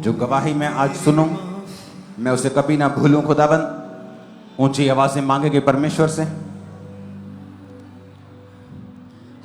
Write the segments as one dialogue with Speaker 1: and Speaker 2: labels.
Speaker 1: जो गवाही मैं आज सुनूं मैं उसे कभी ना भूलूं। खुदाबंद ऊंची आवाज से मांगेंगे परमेश्वर से।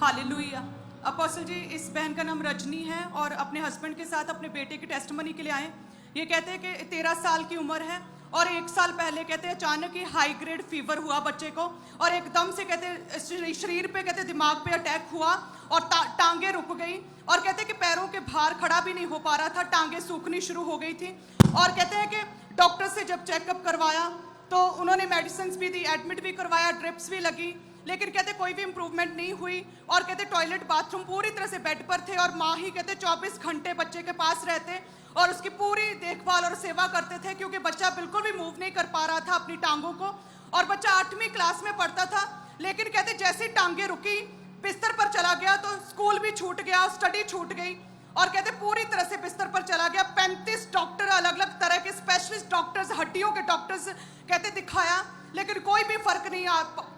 Speaker 2: हालेलुया। अपोस्टल जी, इस बहन का नाम रजनी है और अपने हस्बैंड के साथ अपने बेटे की टेस्टिमनी के लिए आए। ये कहते हैं कि 13 साल की उम्र है और 1 साल पहले कहते हैं अचानक ही हाई ग्रेड फीवर हुआ बच्चे को और एकदम से कहते हैं शरीर पे कहते दिमाग पे अटैक हुआ और टांगे रुक गई और कहते हैं कि पैरों के भार खड़ा भी नहीं हो पा रहा था, टांगे सूखनी शुरू हो गई थी। और कहते हैं कि डॉक्टर से जब चेकअप करवाया तो उन्होंने मेडिसिन भी दी, एडमिट भी करवाया, ड्रिप्स भी लगी, लेकिन कहते कोई भी इंप्रूवमेंट नहीं हुई। और कहते टॉयलेट बाथरूम पूरी तरह से बेड पर थे और माँ ही कहते 24 घंटे बच्चे के पास रहते और उसकी पूरी देखभाल और सेवा करते थे, क्योंकि बच्चा बिल्कुल भी मूव नहीं कर पा रहा था अपनी टांगों को। और बच्चा 8वीं क्लास में पढ़ता था, लेकिन कहते जैसे टांगे रुकी बिस्तर पर चला गया तो स्कूल भी छूट गया, स्टडी छूट गई और कहते पूरी तरह से बिस्तर पर चला गया। 35 डॉक्टर, अलग अलग तरह के स्पेशलिस्ट डॉक्टर्स, हड्डियों के डॉक्टर्स कहते दिखाया, लेकिन कोई भी फर्क नहीं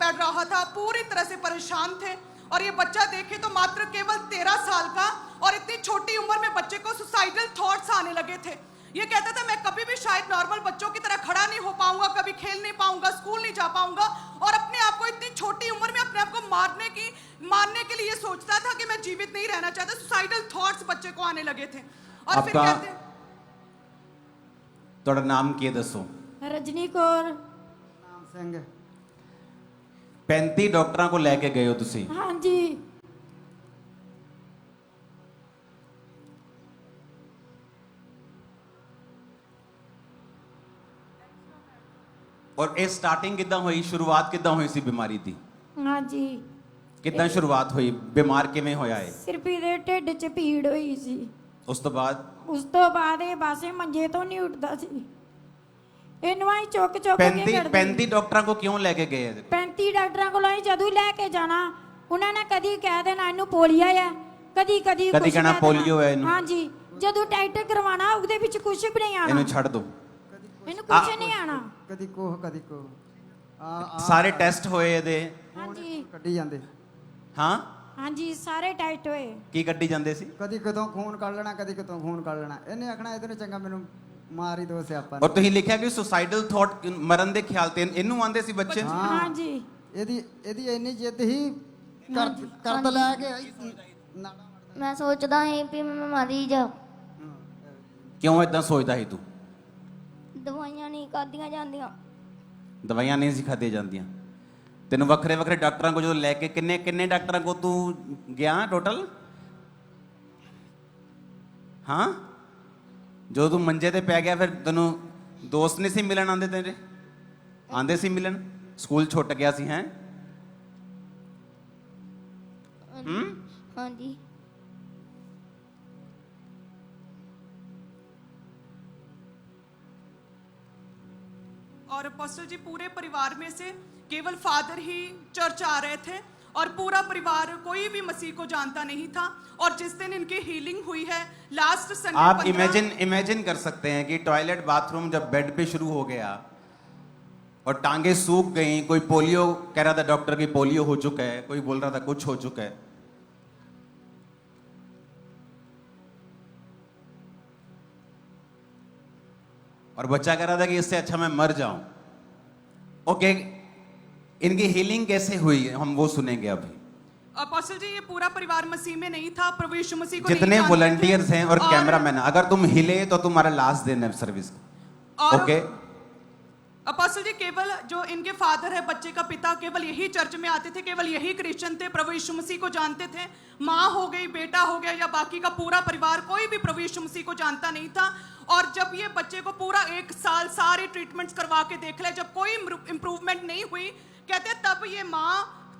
Speaker 2: पड़ रहा था। पूरी तरह से परेशान थे। और ये बच्चा देखे तो मात्र केवल 13 साल का और इतनी छोटी उम्र में बच्चे को सुसाइडल थॉट्स आने लगे थे। ये कहता था मैं कभी भी शायद नॉर्मल बच्चों की तरह खड़ा नहीं हो पाऊंगा, कभी खेल नहीं पाऊंगा, स्कूल नहीं जा पाऊंगा, और अपने आप को इतनी छोटी उम्र में अपने आप को मारने के लिए सोचता था कि मैं जीवित नहीं रहना चाहता। सुसाइडल थॉट्स बच्चे को आने लगे थे। और फिर कहते
Speaker 1: थोड़ा नाम किए दसो।
Speaker 3: रजनी कौर।
Speaker 4: नाम सिंह।
Speaker 1: 35 डॉक्टरों को लेके गए हो तुसी?
Speaker 3: हाँ जी।
Speaker 1: और ਇਹ ਸਟਾਰਟਿੰਗ ਕਿਦਾਂ ਹੋਈ, ਸ਼ੁਰੂਆਤ ਕਿਦਾਂ ਹੋਈ ਸੀ ਬਿਮਾਰੀ ਦੀ?
Speaker 3: हाँ जी।
Speaker 1: ਕਿਦਾਂ ਸ਼ੁਰੂਆਤ ਹੋਈ, ਬਿਮਾਰ ਕਿਵੇਂ ਹੋਇਆ ਹੈ?
Speaker 3: ਸਿਰਫ ਇਹਦੇ ਢਿੱਡ 'ਚ ਪੀੜ ਹੋਈ ਸੀ।
Speaker 1: ਉਸ ਤੋਂ ਬਾਅਦ
Speaker 3: ਇਹ ਬਸ ਇਹ ਮੰਜੇ ਤੋਂ ਨਹੀਂ ਉੱਠਦਾ ਸੀ। ਇਹਨੂੰ ਆਈ ਚੁੱਕ ਕੇ
Speaker 1: 35 ਡਾਕਟਰਾਂ ਕੋ ਕਿਉਂ ਲੈ ਕੇ ਗਏ?
Speaker 3: 35 ਡਾਕਟਰਾਂ ਕੋਲ ਆਈ ਜਦੋਂ ਲੈ ਕੇ ਜਾਣਾ ਉਹਨਾਂ ਨੇ ਕਦੀ ਕਹਿ ਦੇਣਾ ਇਹਨੂੰ ਪੋਲੀਓ ਹੈ, ਕਦੀ
Speaker 1: ਕਹਿਣਾ ਪੋਲੀਓ ਹੈ ਇਹਨੂੰ।
Speaker 3: ਹਾਂ ਜੀ, ਜਦੋਂ ਟੈਸਟ ਕਰਵਾਉਣਾ ਉਹਦੇ ਵਿੱਚ ਕੁਝ ਵੀ ਨਹੀਂ ਆਣਾ।
Speaker 1: ਇਹਨੂੰ ਛੱਡ ਦੋ,
Speaker 3: ਇਹਨੂੰ ਕੁਝ ਨਹੀਂ ਆਣਾ।
Speaker 4: ਕਦੀ ਕੋਹ
Speaker 1: ਸਾਰੇ ਟੈਸਟ ਹੋਏ ਇਹਦੇ?
Speaker 3: ਹਾਂ ਜੀ।
Speaker 4: ਕੱਢੀ ਜਾਂਦੇ।
Speaker 3: ਹਾਂ ਜੀ, ਸਾਰੇ ਟੈਸਟ ਹੋਏ।
Speaker 1: ਕੀ ਕੱਢੀ ਜਾਂਦੇ ਸੀ?
Speaker 4: ਕਦੀ ਕਿਤੋਂ ਖੂਨ ਕੱਢ ਲੈਣਾ, ਕਦੀ ਕਿਤੋਂ ਖੂਨ ਕੱਢ ਲੈਣਾ। ਇਹਨੇ ਆਖਣਾ ਇਹਦੇ ਨੂੰ ਚੰਗਾ ਮੈਨੂੰ ਮਾਰ ਹੀ ਦੋ ਸਿਆਪਾ।
Speaker 1: ਔਰ ਤੁਸੀਂ ਲਿਖਿਆ ਕਿ ਸੁਸਾਈਡਲ ਥਾਟ, ਮਰਨ ਦੇ ਖਿਆਲ ਤੇ ਇਹਨੂੰ ਆਂਦੇ ਸੀ ਬੱਚੇ?
Speaker 3: ਹਾਂ ਜੀ।
Speaker 4: ਇਹਦੀ ਇੰਨੀ ਜਿੱਦ ਹੀ ਕਰਦ ਲੈ ਕੇ
Speaker 5: ਮੈਂ ਸੋਚਦਾ ਸੀ ਵੀ ਮੈਂ ਮਰੀ ਜਾ।
Speaker 1: ਕਿਉਂ ਇਦਾਂ ਸੋਚਦਾ ਸੀ ਤੂੰ?
Speaker 5: ਦਵਾਈਆਂ ਨਹੀਂ ਖਾਧੀਆਂ ਜਾਂਦੀਆਂ।
Speaker 1: ਦਵਾਈਆਂ ਨਹੀਂ ਸੀ ਖਾਧੀਆਂ ਜਾਂਦੀਆਂ। ਤੈਨੂੰ ਵੱਖਰੇ ਵੱਖਰੇ ਡਾਕਟਰਾਂ ਕੋਲ ਜਦੋਂ ਲੈ ਕੇ ਕਿੰਨੇ ਡਾਕਟਰਾਂ ਕੋਲ ਤੂੰ ਗਿਆ ਟੋਟਲ? ਹਾਂ, ਜਦੋਂ ਤੂੰ ਮੰਜੇ ਤੇ ਪੈ ਗਿਆ ਫਿਰ ਤੈਨੂੰ ਦੋਸਤ ਨਹੀਂ ਸੀ ਮਿਲਣ ਆਉਂਦੇ? ਤੇਰੇ ਆਉਂਦੇ ਸੀ ਮਿਲਣ? ਸਕੂਲ ਛੁੱਟ ਗਿਆ ਸੀ? ਹੈ
Speaker 5: ਹਾਂਜੀ।
Speaker 2: और अपोस्टल जी पूरे परिवार में से केवल फादर ही चर्च आ रहे थे और पूरा परिवार कोई भी मसीह को जानता नहीं था। और जिस दिन इनकी हीलिंग हुई है लास्ट संडे,
Speaker 1: आप इमेजिन कर सकते हैं कि टॉयलेट बाथरूम जब बेड पे शुरू हो गया और टांगे सूख गई, कोई पोलियो कह रहा था डॉक्टर की पोलियो हो चुका है, कोई बोल रहा था कुछ हो चुका है। और बच्चा कह रहा था कि इससे अच्छा मैं मर जाऊं। ओके, इनकी हीलिंग कैसे हुई हम वो सुनेंगे अभी।
Speaker 2: अपोस्टल जी ये पूरा परिवार मसीह में नहीं था, प्रभु यीशु मसीह को
Speaker 1: जितने वॉलंटियर्स हैं और कैमरामैन, अगर तुम हिले तो तुम्हारा लास्ट दिन है सर्विस। ओके।
Speaker 2: अपोस्टल जी केवल जो इनके फादर है, बच्चे का पिता, केवल यही चर्च में आते थे, केवल यही क्रिश्चियन थे, प्रभु यीशु मसीह को जानते थे। माँ हो गई, बेटा हो गया या बाकी का पूरा परिवार कोई भी प्रभु यीशु मसीह को जानता नहीं था। और जब ये बच्चे को पूरा 1 साल सारे ट्रीटमेंट्स करवा के देख ले, जब कोई इंप्रूवमेंट नहीं हुई, कहते तब ये माँ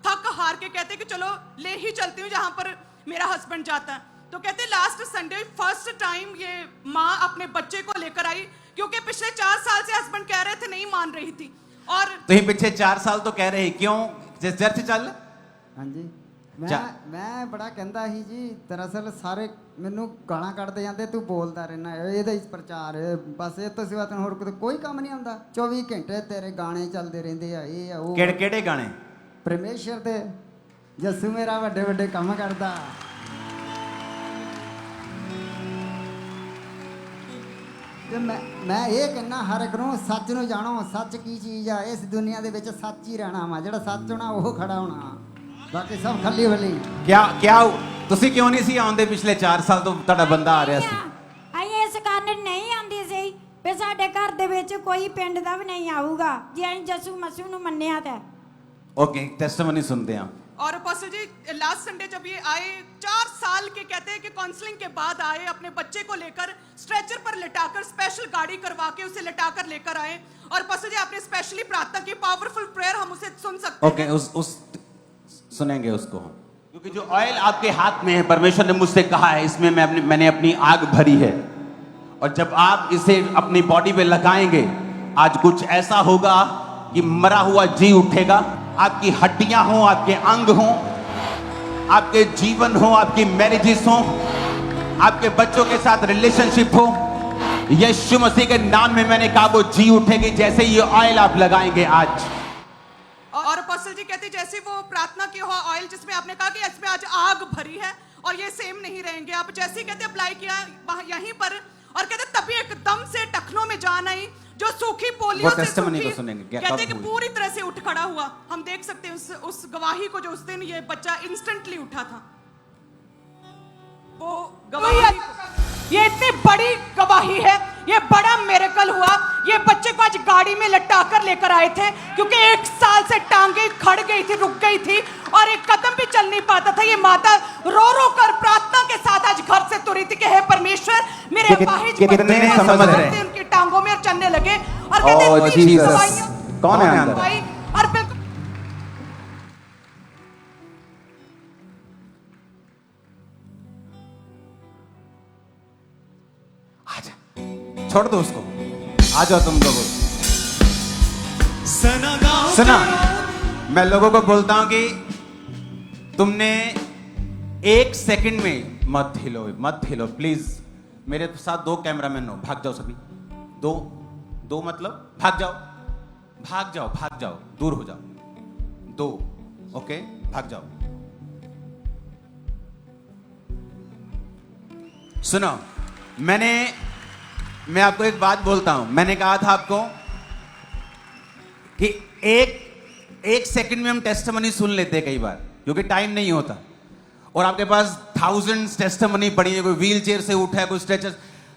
Speaker 2: थक हार के कहते कि चलो ले ही चलती हूँ जहाँ पर मेरा हस्बैंड जाता है। तो कहते लास्ट संडे फर्स्ट टाइम ये माँ अपने बच्चे को लेकर आई, क्योंकि पिछले 4 साल से हस्बैंड कह रहे थे, नहीं मान रही थी। और
Speaker 1: तो ये पिछले 4 साल तो कह रहे, क्यों चर्च चल?
Speaker 4: हाँ जी। मैं बड़ा कहता ही जी, दरअसल सारे मैनू गाना कटते जाते, तू बोलता रहना ये प्रचार बस ये तो सिवा तेन होर कोई काम नहीं आता। 24 घंटे तेरे गाने चलते रहते हैं। ये वो
Speaker 1: केड़े गाने?
Speaker 4: परमेश्वर दे, जस्सू मेरा वड्डे वड्डे काम करता। ਤੇ ਮੈਂ ਇਹ ਕਹਿਣਾ ਹਰ ਇੱਕ ਨੂੰ ਸੱਚ ਨੂੰ ਜਾਣੋ। ਸੱਚ ਕੀ ਚੀਜ਼ ਆ? ਇਸ ਦੁਨੀਆ ਦੇ ਵਿੱਚ ਸੱਚ ਹੀ ਰਹਿਣਾ ਵਾ। ਜਿਹੜਾ ਸੱਚ ਹੋਣਾ ਉਹ ਖੜਾ ਹੋਣਾ, ਬਾਕੀ ਸਭ ਖੱਲੀ ਵੱਲੀ।
Speaker 1: क्या ਤੁਸੀਂ ਕਿਉਂ ਨਹੀਂ ਸੀ ਆਉਂਦੇ ਪਿਛਲੇ 4 ਸਾਲ ਤੋਂ? ਤੁਹਾਡਾ ਬੰਦਾ ਆ ਰਿਹਾ ਸੀ।
Speaker 3: ਅਸੀਂ ਇਸ ਕਾਰਨ ਨਹੀਂ ਆਉਂਦੀ ਸੀ ਵੀ ਸਾਡੇ ਘਰ ਦੇ ਵਿੱਚ ਕੋਈ ਪਿੰਡ ਦਾ ਵੀ ਨਹੀਂ ਆਊਗਾ ਜੇ ਅਸੀਂ ਜਸੂ ਮਸੂ ਨੂੰ ਮੰਨਿਆ ਤਾਂ।
Speaker 1: ओके, टेस्टिमनी सुनते हैं।
Speaker 2: और अपोस्टल जी लास्ट संडे जब ये आए 4 साल के कहते हैं कि काउंसलिंग के बाद आए, अपने बच्चे को लेकर स्ट्रेचर पर लिटाकर स्पेशल गाड़ी करवा के उसे लिटाकर लेकर आए। और अपोस्टल जी आपने स्पेशली प्रार्थना की, पावरफुल प्रेयर हम उसे सुन सकते हैं।
Speaker 1: ओके, उस सुनेंगे उसको हम, क्योंकि जो ऑयल आपके हाथ में है, परमेश्वर ने मुझसे कहा है इसमें मैंने अपनी आग भरी है, और जब आप इसे अपनी बॉडी पे लगाएंगे आज कुछ ऐसा होगा कि मरा हुआ जी उठेगा। आपकी हड्डियां हो, आपके अंग हो, आपके जीवन हो, आपकी मैरिजेस हो, आपके बच्चों के साथ रिलेशनशिप हो, यीशु मसीह के नाम में मैंने कहा वो जी उठेगी जैसे ये ऑयल आप लगाएंगे आज।
Speaker 2: और अपोस्टल जी कहते जैसे वो प्रार्थना की हुआ ऑयल जिसमें आपने कहा कि इसमें आज आग भरी है और ये सेम नहीं रहेंगे। आप जैसे ही कहते अप्लाई किया यहीं पर, और कहते तभी एकदम से टखनों में जान आई, जो सूखी पोलियो से सूखी, कहते कि पूरी तरह से उठ खड़ा हुआ। हम देख सकते हैं उस गवाही को जो उस दिन ये बच्चा इंस्टेंटली उठा था। वो गवाही, ये इतनी बड़ी गवाही है, ये बड़ा मिरेकल हुआ। ये बच्चे को आज गाड़ी में लटाकर लेकर आए थे क्योंकि 1 साल से टांगे खड़ गई थी, रुक गई थी और एक कदम भी चल नहीं पाता था। ये माता रो रो कर प्रार्थना के साथ आज घर से तुरी थी कि हे परमेश्वर मेरे अपाहिज
Speaker 1: कितने समझ रहे हैं
Speaker 2: उनकी टांगों में और चलने लगे। और कहते हैं
Speaker 1: कौन है अंदर?
Speaker 2: और बिल्कुल
Speaker 1: छोड़ दो उसको, आ जाओ तुम लोगों। सुना, मैं लोगों को बोलता हूं कि तुमने 1 सेकंड में मत हिलो प्लीज। मेरे साथ 2 कैमरामैन हो, भाग जाओ सभी। दो मतलब भाग जाओ, दूर हो जाओ। 2 ओके, भाग जाओ। सुनो, मैं आपको एक बात बोलता हूं। मैंने कहा था आपको कि एक सेकंड में हम टेस्टिमनी सुन लेते हैं कई बार, क्योंकि टाइम नहीं होता, और आपके पास थाउजेंड्स टेस्टिमनी पड़ी है। कोई व्हील चेयर से उठा है, कोई स्ट्रेचर,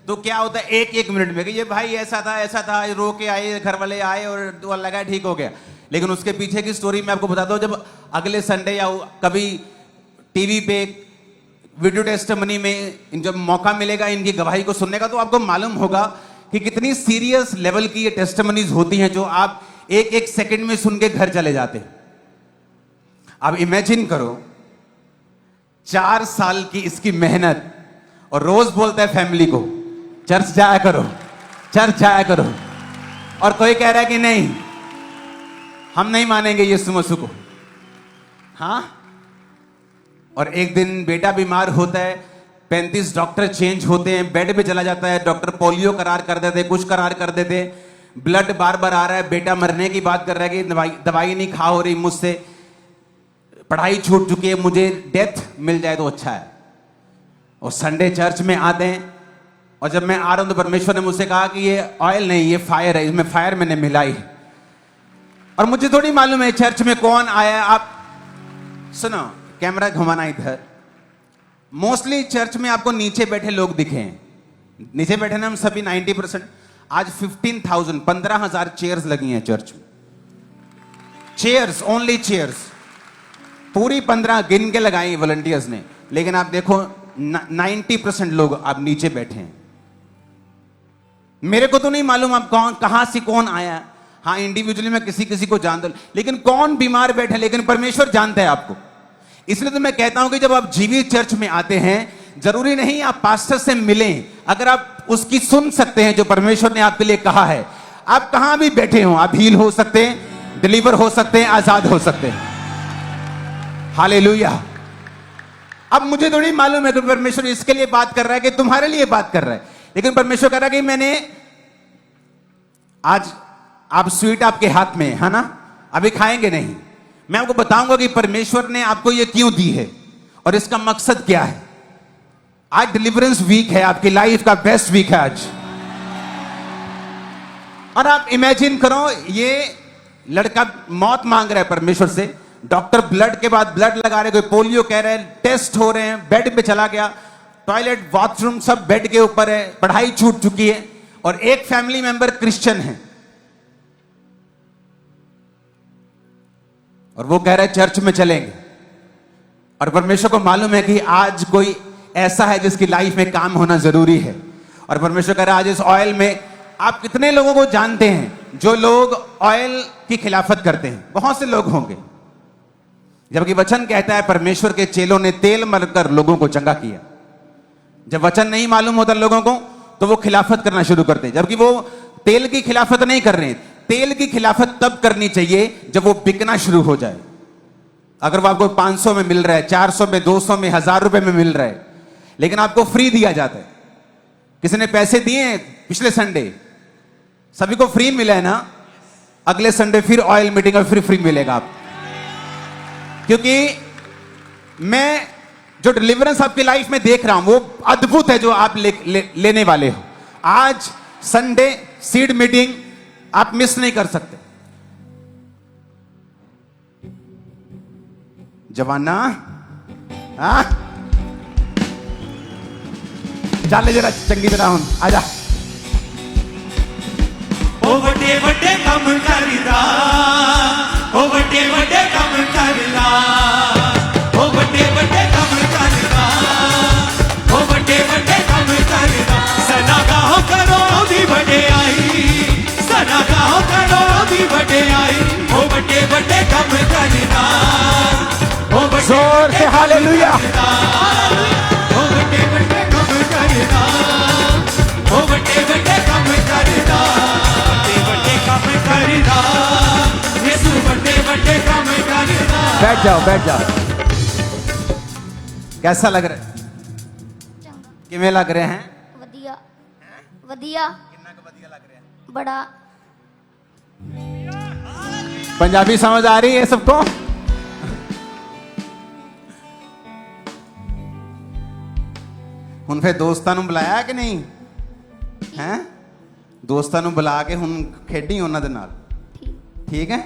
Speaker 1: तो क्या होता है 1 मिनट में कि ये भाई ऐसा था, रो के आए, घर वाले आए और दुआ लगा, ठीक हो गया। लेकिन उसके पीछे की स्टोरी मैं आपको बताता हूं। जब अगले संडे या कभी टीवी पे वीडियो टेस्टिमनी में जब मौका मिलेगा इनकी गवाही को सुनने का, तो आपको मालूम होगा कि कितनी सीरियस लेवल की ये टेस्टिमनीज होती हैं जो आप 1 सेकंड में सुन के घर चले जाते हैं। अब इमेजिन करो 4 साल की इसकी मेहनत, और रोज बोलता है फैमिली को चर्च जाया करो, और कोई कह रहा है कि नहीं हम नहीं मानेंगे यीशु मसीह को। हाँ, और एक दिन बेटा बीमार होता है, 35 डॉक्टर चेंज होते हैं, बेड पे चला जाता है, डॉक्टर पोलियो करार कर देते, कुछ करार कर देते, ब्लड बार बार आ रहा है, बेटा मरने की बात कर रहा है कि दवाई नहीं खा हो रही मुझसे, पढ़ाई छूट चुकी है, मुझे डेथ मिल जाए तो अच्छा है। और संडे चर्च में आते हैं, और जब मैं आ रहा हूं तो परमेश्वर ने मुझसे कहा कि ये ऑयल नहीं, ये फायर है, इसमें फायर मैंने मिलाई है। और मुझे थोड़ी मालूम है चर्च में कौन आया। आप सुनो, कैमरा घुमाना इधर। मोस्टली चर्च में आपको नीचे बैठे लोग दिखे हैं, नीचे बैठे ना हम सभी 90%। आज 15,000 चेयर्स लगी हैं चर्च में, चेयर्स, ओनली चेयर्स, पूरी 15 गिन के लगाई वॉलंटियर्स ने। लेकिन आप देखो 90% लोग आप नीचे बैठे हैं। मेरे को तो नहीं मालूम आप कहां से कौन आया। हाँ, इंडिविजुअली मैं किसी को जानता हूं, लेकिन कौन बीमार बैठे, लेकिन परमेश्वर जानता है आपको। इसलिए तो मैं कहता हूं कि जब आप जीवित चर्च में आते हैं, जरूरी नहीं आप पास्टर से मिलें, अगर आप उसकी सुन सकते हैं जो परमेश्वर ने आपके लिए कहा है, आप कहां भी बैठे हो आप हील हो सकते हैं, डिलीवर हो सकते हैं, आजाद हो सकते हैं। हालेलुया। अब मुझे थोड़ी मालूम है कि परमेश्वर इसके लिए बात कर रहा है कि तुम्हारे लिए बात कर रहा है, लेकिन परमेश्वर कह रहा है कि मैंने आज, आप स्वीट आपके हाथ में है ना, अभी खाएंगे नहीं, मैं आपको बताऊंगा कि परमेश्वर ने आपको ये क्यों दी है और इसका मकसद क्या है। आज डिलीवरेंस वीक है, आपकी लाइफ का बेस्ट वीक है आज। और आप इमेजिन करो, ये लड़का मौत मांग रहा है परमेश्वर से, डॉक्टर ब्लड के बाद ब्लड लगा रहे, कोई पोलियो कह रहे हैं, टेस्ट हो रहे हैं, बेड पे चला गया, टॉयलेट बाथरूम सब बेड के ऊपर है, पढ़ाई छूट चुकी है, और एक फैमिली मेंबर क्रिश्चियन है और वो कह रहा है चर्च में चलेंगे। और परमेश्वर को मालूम है कि आज कोई ऐसा है जिसकी लाइफ में काम होना जरूरी है, और परमेश्वर कह रहा है आज इस ऑयल में, आप कितने लोगों को जानते हैं जो लोग ऑयल की खिलाफत करते हैं? बहुत से लोग होंगे, जबकि वचन कहता है परमेश्वर के चेलों ने तेल मलकर लोगों को चंगा किया। जब वचन नहीं मालूम होता लोगों को तो वो खिलाफत करना शुरू करते हैं, जबकि वो तेल की खिलाफत नहीं कर रहे हैं। तेल की खिलाफत तब करनी चाहिए जब वो बिकना शुरू हो जाए। अगर वो आपको 500 में मिल रहा है, 400 में, 200 में, 1000 रुपए में मिल रहा है, लेकिन आपको फ्री दिया जाता है, किसी ने पैसे दिए हैं पिछले संडे, सभी को फ्री मिला है ना, अगले संडे फिर ऑयल मीटिंग और फिर फ्री मिलेगा आपको। क्योंकि मैं जो डिलीवरेंस आपकी लाइफ में देख रहा हूं वो अद्भुत है, जो आप लेने वाले हो। आज संडे सीड मीटिंग आप मिस नहीं कर सकते। जवाना चल जरा चंगी तरह हूं, आजा।
Speaker 6: ओ वड्डे वड्डे कम करदा, ओ वड्डे वड्डे कम करदा, ओ वड्डे वड्डे कम करदा, ओ वड्डे वड्डे कम करदा। सना गाओ करो दी वड्डेआई, सना गाओ करो दी वड्डेआई, ओ वड्डे वड्डे कम करदा, ओ वड्डे
Speaker 1: जोर से हालेलुया।
Speaker 6: ओ वड्डे वड्डे कम करदा, ओ वड्डे वड्डे कम करदा,
Speaker 1: बैठ जाओ, बैठ जाओ। कैसा लग रहा है?
Speaker 5: ਚੰਗਾ
Speaker 1: किमें लग रहे हैं?
Speaker 5: ਵਧੀਆ ਵਧੀਆ बड़ा
Speaker 1: पंजाबी समझ आ रही है सबको? ਹੁਣ ਫਿਰ ਦੋਸਤਾਂ ਨੂੰ ਬੁਲਾਇਆ ਕਿ ਨਹੀਂ ਹੈ? ਦੋਸਤਾਂ ਨੂੰ ਬੁਲਾ ਕੇ ਹੁਣ ਖੇਡੀ ਉਹਨਾਂ ਦੇ ਨਾਲ,
Speaker 5: ठीक
Speaker 1: ਠੀਕ ਹੈ?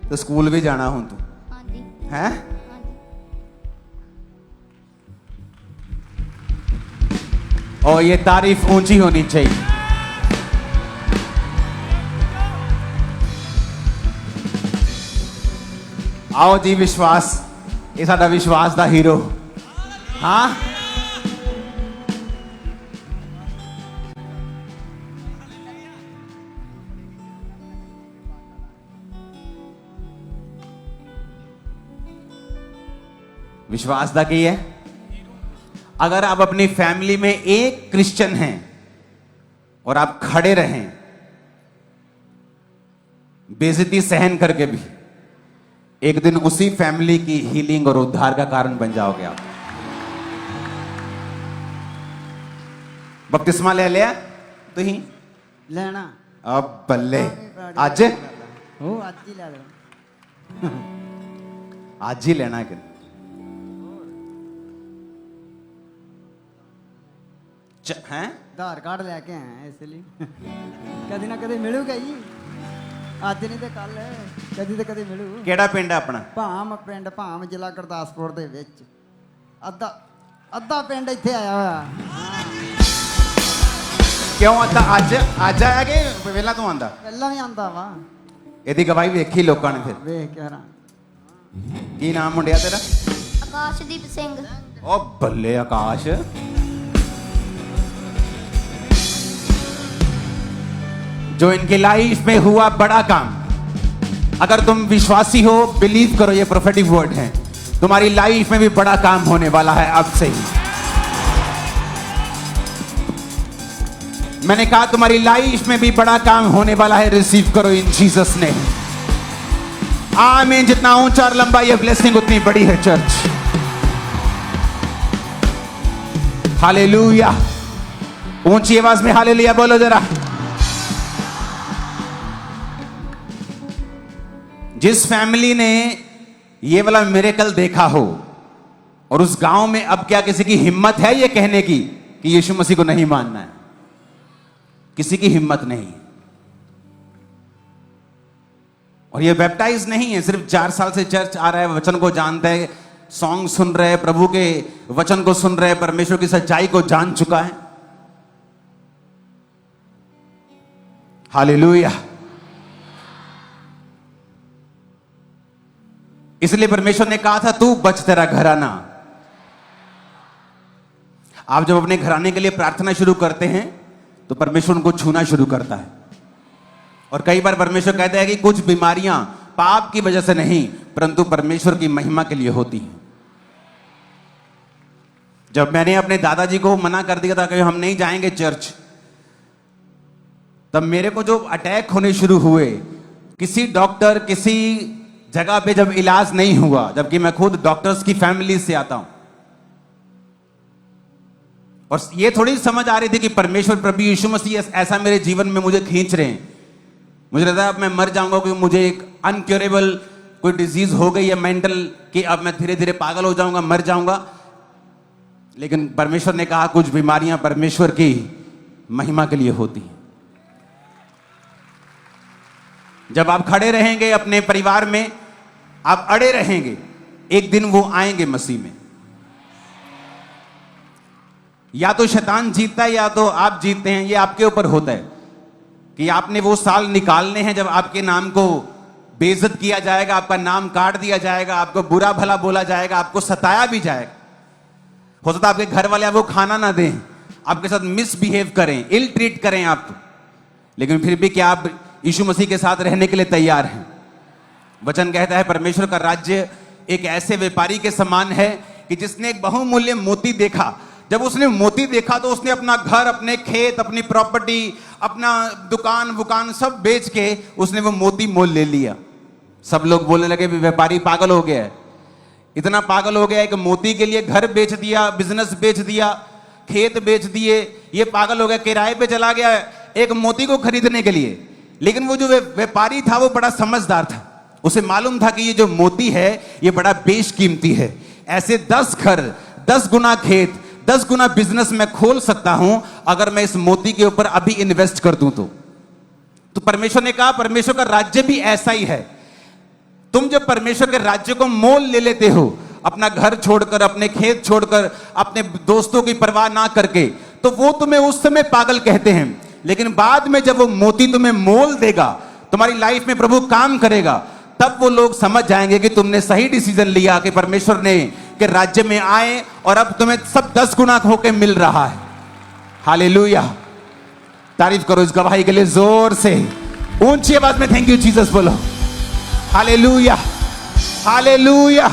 Speaker 1: ਤੇ ਸਕੂਲ ਵੀ ਜਾਣਾ ਹੁਣ ਤੂੰ,
Speaker 5: हाँ जी
Speaker 1: ਹੈ?
Speaker 5: हाँ जी
Speaker 1: और ये तारीफ ऊंची होनी चाहिए। आओ जी विश्वास, ये साडा विश्वास दा हीरो। हाँ विश्वास दा की है। अगर आप अपनी फैमिली में एक क्रिश्चियन हैं और आप खड़े रहें बेइज्जती सहन करके भी, एक दिन उसी फैमिली की हीलिंग और उद्धार का कारण बन जाओगे आप। बपतिस्मा ले लिया तो ही
Speaker 4: ਲੈਣਾ
Speaker 1: अब बल्ले आज
Speaker 4: ਉਹ ਅੱਜ ਹੀ ਲੈ ਲਓ।
Speaker 1: आज ही लेना है कि हैं?
Speaker 4: ਆਧਾਰ ਕਾਰਡ ਲੈ ਕੇ ਆਇਆ ਇਸ ਲਈ ਕਦੀ ਨਾ ਕਦੇ ਮਿਲੂਗਾ ਜੀ, ਅੱਜ ਨਹੀਂ ਤੇ ਕੱਲ ਕਦੀ ਤੇ ਕਦੇ ਮਿਲੂ।
Speaker 1: केड़ा पिंड है अपना?
Speaker 4: ਭਾਮ ਪਿੰਡ, ਭਾਮ ਜ਼ਿਲ੍ਹਾ ਗੁਰਦਾਸਪੁਰ ਦੇ ਵਿੱਚ। ਅੱਧਾ ਪਿੰਡ ਇੱਥੇ ਆਇਆ ਹੋਇਆ।
Speaker 1: क्यों आता आज आज आया कि पहला तो आंदा?
Speaker 4: ਪਹਿਲਾਂ ਵੀ ਆਂਦਾ ਵਾ,
Speaker 1: ਇਹਦੀ ਗਵਾਹੀ ਵੇਖੀ ਲੋਕਾਂ ਨੇ। ਫਿਰ
Speaker 4: ਵੇਖ ਕੇ ਹਰਾਂ।
Speaker 1: ਕੀ ਨਾਮ ਮੁੰਡਿਆ ਤੇਰਾ?
Speaker 5: आकाशदीप सिंह
Speaker 1: ओ बल्ले आकाश, जो इनकी लाइफ में हुआ बड़ा काम। अगर तुम विश्वासी हो, बिलीव करो, ये प्रोफेटिक वर्ड है, तुम्हारी लाइफ में भी बड़ा काम होने वाला है अब से ही। मैंने कहा तुम्हारी लाइफ में भी बड़ा काम होने वाला है। रिसीव करो इन जीसस ने। आमीन। जितना ऊंचा और लंबा ये ब्लेसिंग उतनी बड़ी है चर्च। हालेलुया। ऊंची आवाज में हालेलुया बोलो जरा। जिस फैमिली ने ये वाला मिरेकल देखा हो और उस गांव में अब क्या किसी की हिम्मत है ये कहने की कि यीशु मसीह को नहीं मानना है? किसी की हिम्मत नहीं। और ये बैप्टाइज नहीं है, सिर्फ 4 साल से चर्च आ रहा है, वचन को जानता है, सॉन्ग सुन रहे हैं, प्रभु के वचन को सुन रहे हैं, परमेश्वर की सच्चाई को जान चुका है। हालेलुया। इसलिए परमेश्वर ने कहा था तू बच तेरा घराना। आप जब अपने घराने के लिए प्रार्थना शुरू करते हैं तो परमेश्वर उनको छूना शुरू करता है। और कई बार परमेश्वर कहता है कि कुछ बीमारियां पाप की वजह से नहीं परंतु परमेश्वर की महिमा के लिए होती हैं। जब मैंने अपने दादाजी को मना कर दिया था कि हम नहीं जाएंगे चर्च, तब मेरे को जो अटैक होने शुरू हुए, किसी डॉक्टर किसी जगह पे जब इलाज नहीं हुआ, जबकि मैं खुद डॉक्टर्स की फैमिली से आता हूं, और ये थोड़ी समझ आ रही थी कि परमेश्वर प्रभु यीशु मसीह ऐसा मेरे जीवन में मुझे खींच रहे हैं। मुझे लगता है अब मैं मर जाऊंगा क्योंकि मुझे एक अनक्योरेबल कोई डिजीज हो गई है मेंटल, कि अब मैं धीरे धीरे पागल हो जाऊंगा, मर जाऊंगा। लेकिन परमेश्वर ने कहा कुछ बीमारियां परमेश्वर की महिमा के लिए होती हैं। जब आप खड़े रहेंगे अपने परिवार में, आप अड़े रहेंगे, एक दिन वो आएंगे मसीह में। या तो शैतान जीतता है या तो आप जीतते हैं, ये आपके ऊपर होता है कि आपने वो साल निकालने हैं जब आपके नाम को बेइज्जत किया जाएगा, आपका नाम काट दिया जाएगा, आपको बुरा भला बोला जाएगा, आपको सताया भी जाएगा। हो सकता है आपके घर वाले आपको खाना ना दें, आपके साथ मिसबिहेव करें, इल ट्रीट करें आपको, लेकिन फिर भी क्या आप यीशु मसीह के साथ रहने के लिए तैयार हैं? वचन कहता है परमेश्वर का राज्य एक ऐसे व्यापारी के समान है कि जिसने एक बहुमूल्य मोती देखा। जब उसने मोती देखा तो उसने अपना घर, अपने खेत, अपनी प्रॉपर्टी, अपना दुकान वुकान सब बेच के उसने वो मोती मोल ले लिया। सब लोग बोलने लगे भी व्यापारी पागल हो गया है, इतना पागल हो गया है कि मोती के लिए घर बेच दिया, बिजनेस बेच दिया, खेत बेच दिए, ये पागल हो गया, किराए पे चला गया एक मोती को खरीदने के लिए। लेकिन वो जो व्यापारी था वो बड़ा समझदार था, उसे मालूम था कि ये जो मोती है ये बड़ा बेशकीमती है। ऐसे 10 घर, 10 गुना खेत, 10 गुना बिजनेस मैं खोल सकता हूं अगर मैं इस मोती के ऊपर अभी इन्वेस्ट कर दूं तो परमेश्वर ने कहा परमेश्वर का राज्य भी ऐसा ही है। तुम जब परमेश्वर के राज्य को मोल ले लेते हो, अपना घर छोड़कर, अपने खेत छोड़कर, अपने दोस्तों की परवाह ना करके, तो वो तुम्हें उस समय पागल कहते हैं। लेकिन बाद में जब वो मोती तुम्हें मोल देगा, तुम्हारी लाइफ में प्रभु काम करेगा, तब वो लोग समझ जाएंगे कि तुमने सही डिसीजन लिया, कि परमेश्वर ने के राज्य में आए और अब तुम्हें सब 10 गुना होके मिल रहा है। हालेलुया। तारीफ करो इस गवाही के लिए जोर से, ऊंची आवाज में थैंक यू जीसस बोलो। Hallelujah, hallelujah.